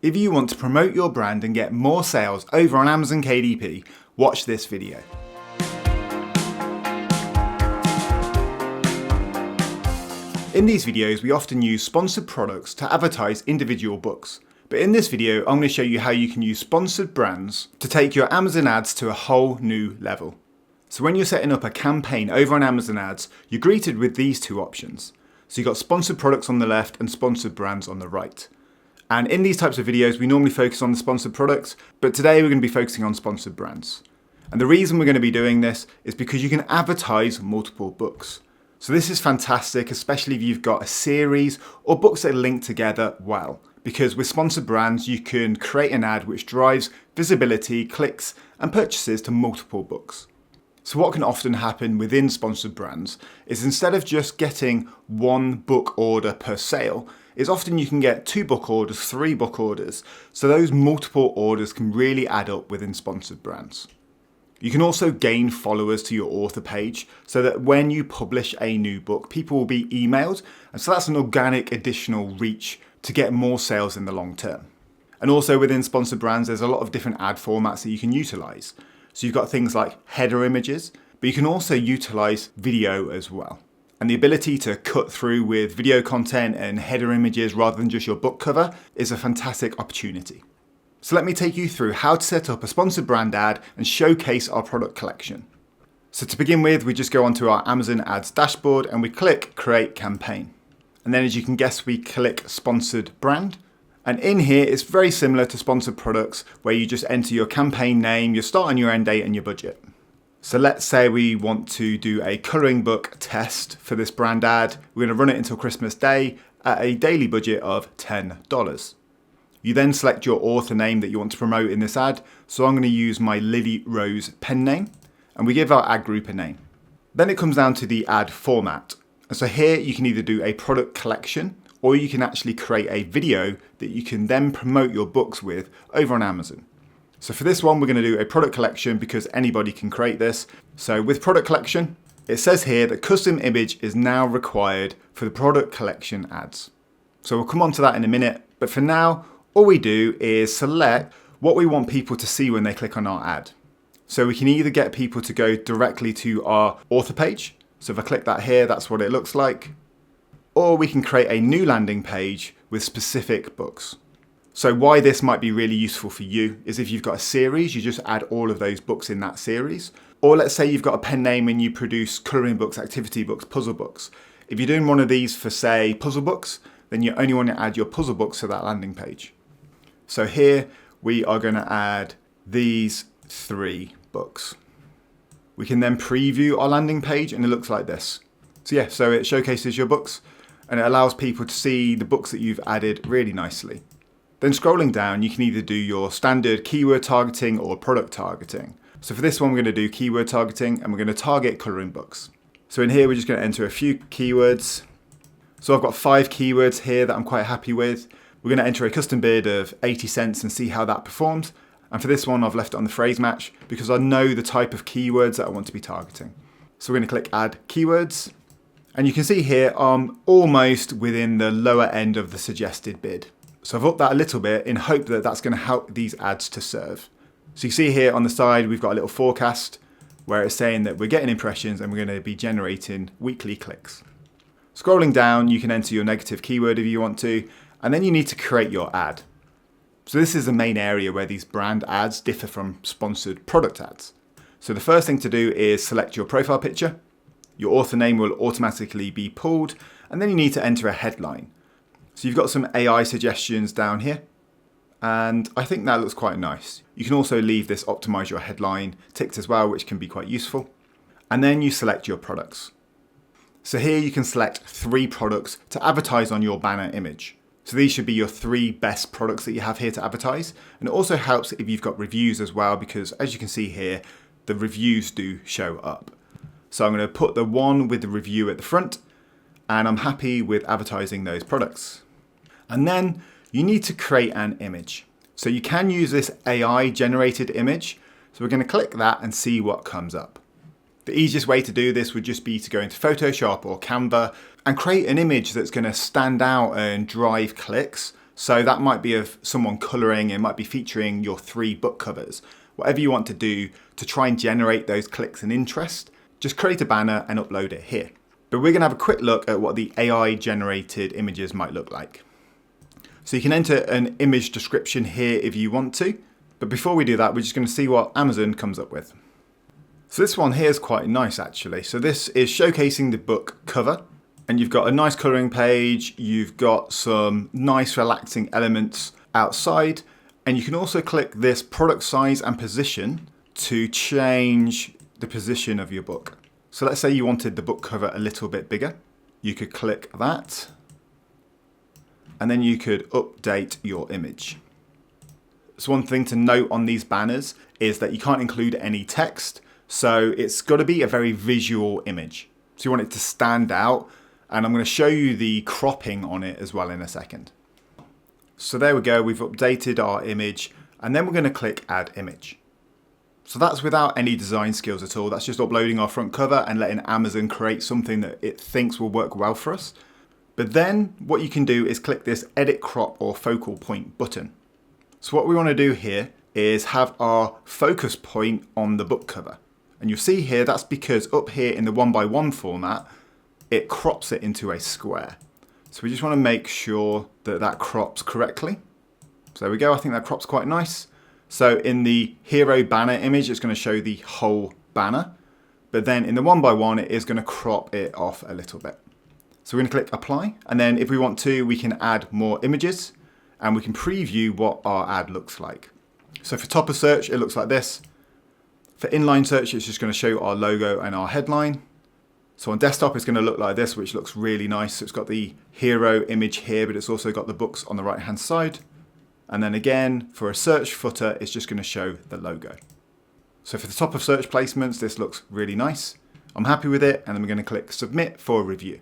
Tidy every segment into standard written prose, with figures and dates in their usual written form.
If you want to promote your brand and get more sales over on Amazon KDP, watch this video. In these videos, we often use sponsored products to advertise individual books. But in this video, I'm going to show you how you can use sponsored brands to take your Amazon ads to a whole new level. So when you're setting up a campaign over on Amazon ads, you're greeted with these two options. So you've got sponsored products on the left and sponsored brands on the right. And in these types of videos, we normally focus on the sponsored products, but today we're going to be focusing on sponsored brands. And the reason we're going to be doing this is because you can advertise multiple books. So this is fantastic, especially if you've got a series or books that link together well. Because with sponsored brands, you can create an ad which drives visibility, clicks, and purchases to multiple books. So what can often happen within sponsored brands is instead of just getting one book order per sale, is often you can get 2 book orders, 3 book orders. So those multiple orders can really add up within sponsored brands. You can also gain followers to your author page so that when you publish a new book, people will be emailed. And so that's an organic additional reach to get more sales in the long term. And also within sponsored brands, there's a lot of different ad formats that you can utilize. So you've got things like header images, but you can also utilize video as well. And the ability to cut through with video content and header images rather than just your book cover is a fantastic opportunity. So let me take you through how to set up a sponsored brand ad and showcase our product collection. So to begin with, we just go onto our Amazon ads dashboard and we click create campaign. And then as you can guess, we click sponsored brand. And in here, it's very similar to sponsored products where you just enter your campaign name, your start and your end date and your budget. So let's say we want to do a colouring book test for this brand ad. We're going to run it until Christmas Day at a daily budget of $10. You then select your author name that you want to promote in this ad. So I'm going to use my Lily Rose pen name and we give our ad group a name. Then it comes down to the ad format. And so here you can either do a product collection or you can actually create a video that you can then promote your books with over on Amazon. So for this one, we're going to do a product collection because anybody can create this. So with product collection, it says here that custom image is now required for the product collection ads. So we'll come on to that in a minute. But for now, all we do is select what we want people to see when they click on our ad. So we can either get people to go directly to our author page. So if I click that here, that's what it looks like. Or we can create a new landing page with specific books. So why this might be really useful for you is if you've got a series, you just add all of those books in that series. Or let's say you've got a pen name and you produce colouring books, activity books, puzzle books. If you're doing one of these for say puzzle books, then you only want to add your puzzle books to that landing page. So here we are going to add these 3 books. We can then preview our landing page and it looks like this. So yeah, so it showcases your books and it allows people to see the books that you've added really nicely. Then scrolling down, you can either do your standard keyword targeting or product targeting. So for this one, we're going to do keyword targeting and we're going to target colouring books. So in here, we're just going to enter a few keywords. So I've got 5 keywords here that I'm quite happy with. We're going to enter a custom bid of 80 cents and see how that performs. And for this one, I've left it on the phrase match because I know the type of keywords that I want to be targeting. So we're going to click add keywords. And you can see here, I'm almost within the lower end of the suggested bid. So I've upped that a little bit in hope that that's going to help these ads to serve. So you see here on the side, we've got a little forecast where it's saying that we're getting impressions and we're going to be generating weekly clicks. Scrolling down, you can enter your negative keyword if you want to, and then you need to create your ad. So this is the main area where these brand ads differ from sponsored product ads. So the first thing to do is select your profile picture. Your author name will automatically be pulled, and then you need to enter a headline. So you've got some AI suggestions down here, and I think that looks quite nice. You can also leave this optimize your headline ticked as well, which can be quite useful. And then you select your products. So here you can select 3 products to advertise on your banner image. So these should be your 3 best products that you have here to advertise. And it also helps if you've got reviews as well, because as you can see here, the reviews do show up. So I'm going to put the one with the review at the front, and I'm happy with advertising those products. And then you need to create an image. So you can use this AI generated image. So we're going to click that and see what comes up. The easiest way to do this would just be to go into Photoshop or Canva and create an image that's going to stand out and drive clicks. So that might be of someone colouring, it might be featuring your 3 book covers. Whatever you want to do to try and generate those clicks and interest, just create a banner and upload it here. But we're going to have a quick look at what the AI generated images might look like. So you can enter an image description here if you want to. But before we do that, we're just going to see what Amazon comes up with. So this one here is quite nice actually. So this is showcasing the book cover. And you've got a nice colouring page. You've got some nice relaxing elements outside. And you can also click this product size and position to change the position of your book. So let's say you wanted the book cover a little bit bigger. You could click that. And then you could update your image. So one thing to note on these banners is that you can't include any text. So it's got to be a very visual image. So you want it to stand out. And I'm going to show you the cropping on it as well in a second. So there we go. We've updated our image. And then we're going to click Add Image. So that's without any design skills at all. That's just uploading our front cover and letting Amazon create something that it thinks will work well for us. But then what you can do is click this Edit Crop or Focal Point button. So what we want to do here is have our focus point on the book cover. And you'll see here, that's because up here in the 1:1 format, it crops it into a square. So we just want to make sure that that crops correctly. So there we go. I think that crops quite nice. So in the hero banner image, it's going to show the whole banner. But then in the 1:1, it is going to crop it off a little bit. So we're going to click apply. And then if we want to, we can add more images and we can preview what our ad looks like. So for top of search, it looks like this. For inline search, it's just going to show our logo and our headline. So on desktop, it's going to look like this, which looks really nice. So it's got the hero image here, but it's also got the books on the right-hand side. And then again, for a search footer, it's just going to show the logo. So for the top of search placements, this looks really nice. I'm happy with it, and then we're going to click submit for review.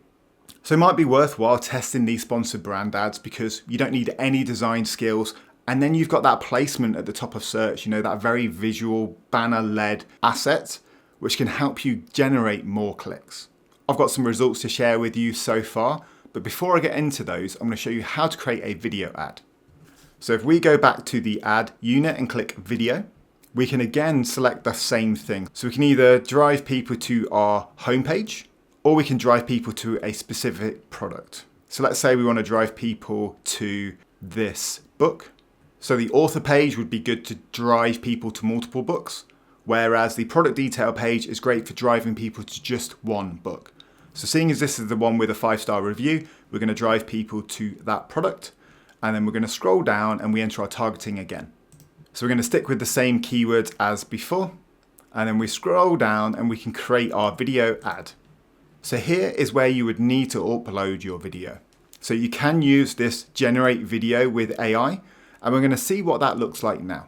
So it might be worthwhile testing these sponsored brand ads because you don't need any design skills. And then you've got that placement at the top of search, you know, that very visual banner-led asset, which can help you generate more clicks. I've got some results to share with you so far, but before I get into those, I'm going to show you how to create a video ad. So if we go back to the ad unit and click video, we can again select the same thing. So we can either drive people to our homepage, or we can drive people to a specific product. So let's say we want to drive people to this book. So the author page would be good to drive people to multiple books, whereas the product detail page is great for driving people to just one book. So seeing as this is the one with a 5-star review, we're going to drive people to that product. And then we're going to scroll down and we enter our targeting again. So we're going to stick with the same keywords as before. And then we scroll down and we can create our video ad. So here is where you would need to upload your video. So you can use this generate video with AI, and we're going to see what that looks like now.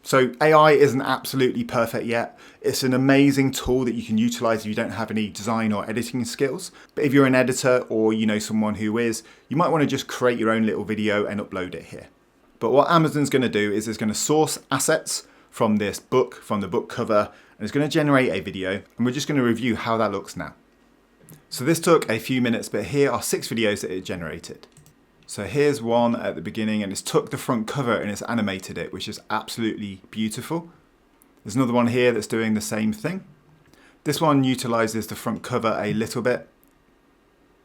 So AI isn't absolutely perfect yet. It's an amazing tool that you can utilize if you don't have any design or editing skills. But if you're an editor or you know someone who is, you might want to just create your own little video and upload it here. But what Amazon's going to do is it's going to source assets from this book, from the book cover, and it's going to generate a video, and we're just going to review how that looks now. So this took a few minutes, but here are 6 videos that it generated. So here's one at the beginning, and it's took the front cover and it's animated it, which is absolutely beautiful. There's another one here that's doing the same thing. This one utilizes the front cover a little bit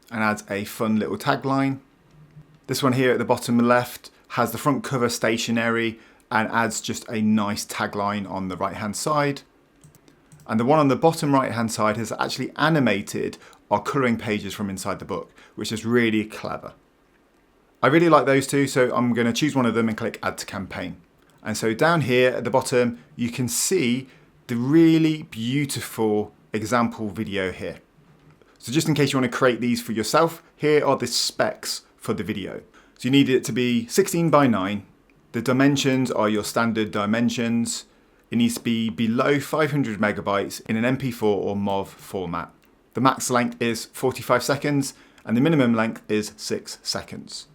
and adds a fun little tagline. This one here at the bottom left has the front cover stationary and adds just a nice tagline on the right hand side. And the one on the bottom right hand side has actually animated our colouring pages from inside the book, which is really clever. I really like those two, so I'm going to choose one of them and click Add to Campaign. And so down here at the bottom, you can see the really beautiful example video here. So just in case you want to create these for yourself, here are the specs for the video. So you need it to be 16:9. The dimensions are your standard dimensions. It needs to be below 500 megabytes in an MP4 or MOV format. The max length is 45 seconds and the minimum length is 6 seconds.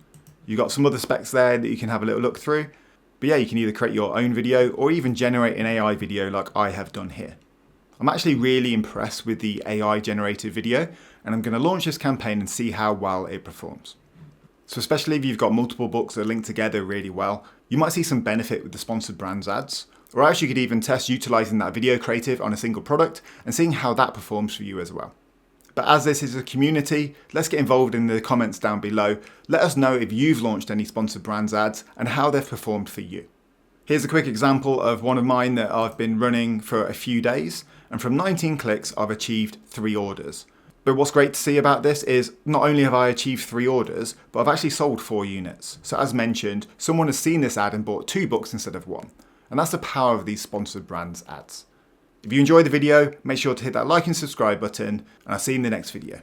You've got some other specs there that you can have a little look through. But yeah, you can either create your own video or even generate an AI video like I have done here. I'm actually really impressed with the AI generated video, and I'm going to launch this campaign and see how well it performs. So especially if you've got multiple books that are linked together really well, you might see some benefit with the sponsored brands ads. Or else you could even test utilizing that video creative on a single product and seeing how that performs for you as well. But as this is a community, let's get involved in the comments down below. Let us know if you've launched any sponsored brands ads and how they've performed for you. Here's a quick example of one of mine that I've been running for a few days, and from 19 clicks I've achieved 3 orders. But what's great to see about this is not only have I achieved 3 orders, but I've actually sold 4 units. So as mentioned, someone has seen this ad and bought 2 books instead of 1. And that's the power of these sponsored brands ads. If you enjoyed the video, make sure to hit that like and subscribe button, and I'll see you in the next video.